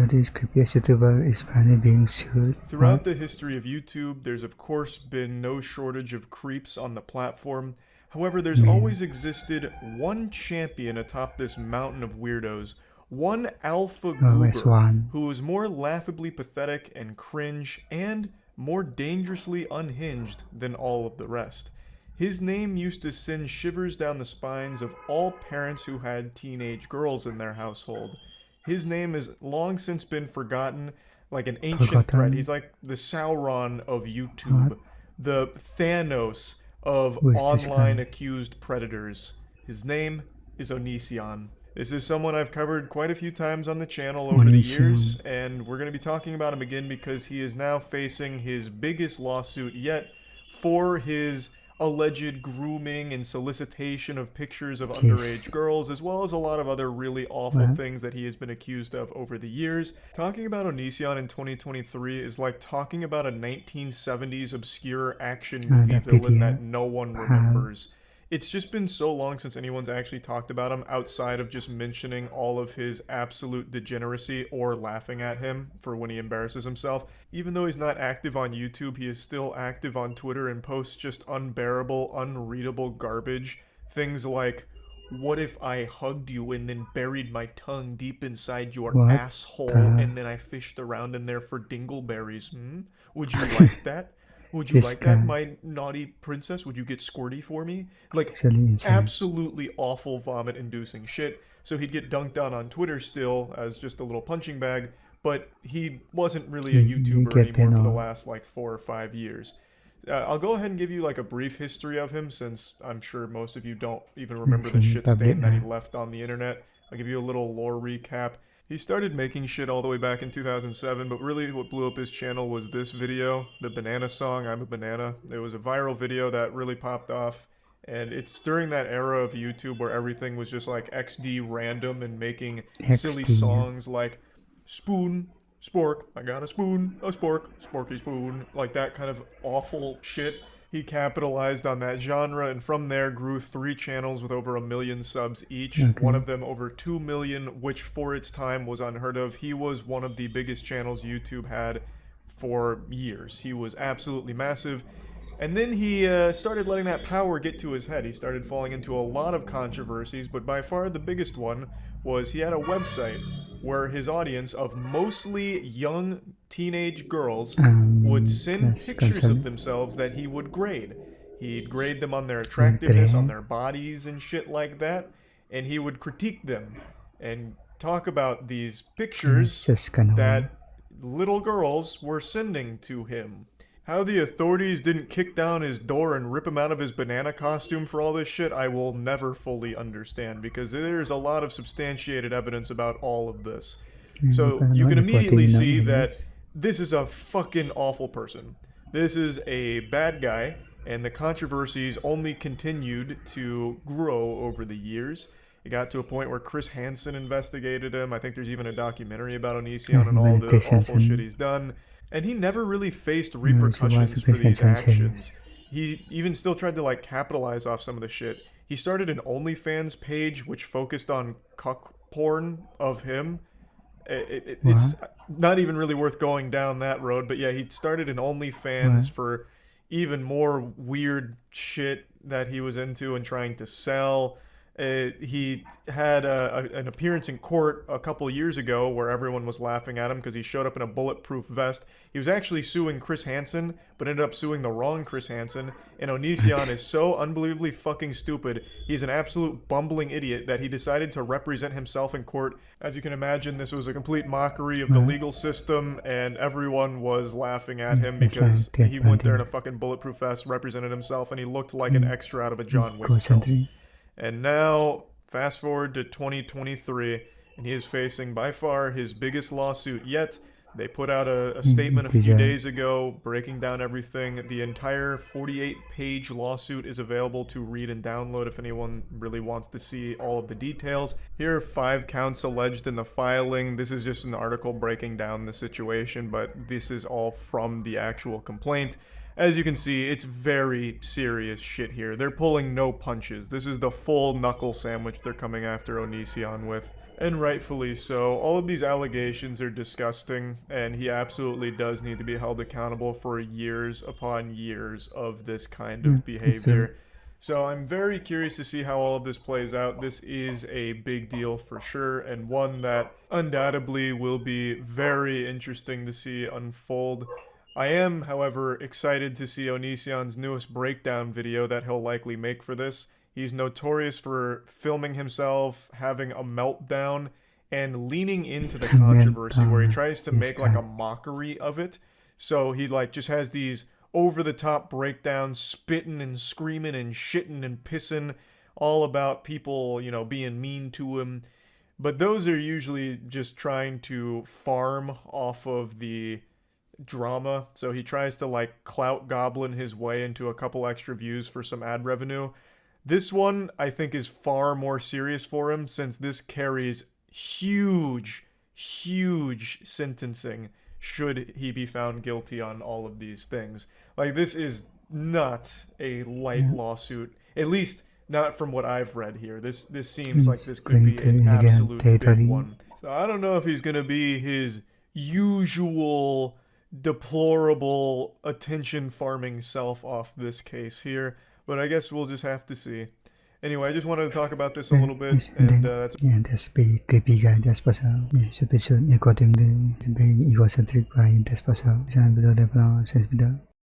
today's creepiest YouTuber is finally being sued. Throughout the history of YouTube, there's of course been no shortage of creeps on the platform. However, there's always existed one champion atop this mountain of weirdos, one alpha goober who was more laughably pathetic and cringe and more dangerously unhinged than all of the rest. His name used to send shivers down the spines of all parents who had teenage girls in their household. His name has long since been forgotten, like an ancient threat. He's like the Sauron of YouTube, the Thanos of online accused predators. His name is Onision. This is someone I've covered quite a few times on the channel over the years, and we're going to be talking about him again because he is now facing his biggest lawsuit yet for his alleged grooming and solicitation of pictures of underage girls, as well as a lot of other really awful things that he has been accused of over the years. Talking about Onision in 2023 is like talking about a 1970s obscure action movie villain that no one remembers. It's just been so long since anyone's actually talked about him outside of just mentioning all of his absolute degeneracy or laughing at him for when he embarrasses himself. Even though he's not active on YouTube, he is still active on Twitter and posts just unbearable, unreadable garbage. Things like, "What if I hugged you and then buried my tongue deep inside your asshole and then I fished around in there for dingleberries? Would you like that? Would you like that, my naughty princess? Would you get squirty for me?" Like, absolutely awful vomit-inducing shit. So he'd get dunked on Twitter still as just a little punching bag, but he wasn't really a YouTuber anymore for the last, like, 4 or 5 years. I'll go ahead and give you, like, a brief history of him, since I'm sure most of you don't even remember the shit stain that he left on the internet. I'll give you a little lore recap. He started making shit all the way back in 2007, but really what blew up his channel was this video, the banana song, "I'm a Banana." It was a viral video that really popped off, and it's during that era of YouTube where everything was just like XD random and making silly songs like "Spoon, Spork, I got a spoon, a spork, sporky spoon," like that kind of awful shit. He capitalized on that genre, and from there grew 3 channels with over 1 million subs each. One of them over 2 million, which for its time was unheard of. He was one of the biggest channels YouTube had for years. He was absolutely massive. And then he started letting that power get to his head. He started falling into a lot of controversies, but by far the biggest one was he had a website where his audience of mostly young teenage girls would send pictures of themselves that he would grade. He'd grade them on their attractiveness, on their bodies and shit like that, and he would critique them and talk about these pictures that little girls were sending to him. How the authorities didn't kick down his door and rip him out of his banana costume for all this shit, I will never fully understand, because there's a lot of substantiated evidence about all of this. So you can immediately see that this is a fucking awful person. This is a bad guy, and the controversies only continued to grow over the years. It got to a point where Chris Hansen investigated him. I think there's even a documentary about Onision and all the awful shit he's done. And he never really faced repercussions for these actions. He even still tried to, like, capitalize off some of the shit. He started an OnlyFans page which focused on cuck porn of him. It's not even really worth going down that road, but yeah, he started an OnlyFans for even more weird shit that he was into and trying to sell. He had an appearance in court a couple years ago where everyone was laughing at him because he showed up in a bulletproof vest. He was actually suing Chris Hansen, but ended up suing the wrong Chris Hansen. And Onision is so unbelievably fucking stupid. He's an absolute bumbling idiot that he decided to represent himself in court. As you can imagine, this was a complete mockery of the legal system, and everyone was laughing at him because he went there in a fucking bulletproof vest, represented himself, and he looked like an extra out of a John Wick film. And now, fast forward to 2023, and he is facing by far his biggest lawsuit yet. They put out a statement a few days ago breaking down everything. The entire 48-page lawsuit is available to read and download if anyone really wants to see all of the details. Here are 5 counts alleged in the filing. This is just an article breaking down the situation, but this is all from the actual complaint. As you can see, it's very serious shit here. They're pulling no punches. This is the full knuckle sandwich they're coming after Onision with. And rightfully so. All of these allegations are disgusting, and he absolutely does need to be held accountable for years upon years of this kind of behavior. So I'm very curious to see how all of this plays out. This is a big deal for sure, and one that undoubtedly will be very interesting to see unfold. I am, however, excited to see Onision's newest breakdown video that he'll likely make for this. He's notorious for filming himself, having a meltdown, and leaning into the controversy where he tries to make like a mockery of it. So he like just has these over the top breakdowns, spitting and screaming and shitting and pissing all about people, being mean to him. But those are usually just trying to farm off of the drama. So he tries to like clout goblin his way into a couple extra views for some ad revenue. This one, I think, is far more serious for him since this carries huge, huge sentencing should he be found guilty on all of these things. Like, this is not a light lawsuit, at least not from what I've read here. This seems like this could be an absolute big one. So I don't know if he's going to be his usual deplorable attention farming self off this case here, but I guess we'll just have to see. Anyway, I just wanted to talk about this a little bit, and that's... Yeah, that's be creepy guy, that's possible. Yeah, should be accordingly, being egocentric by that's possible. Jangan betul-betul sense betul.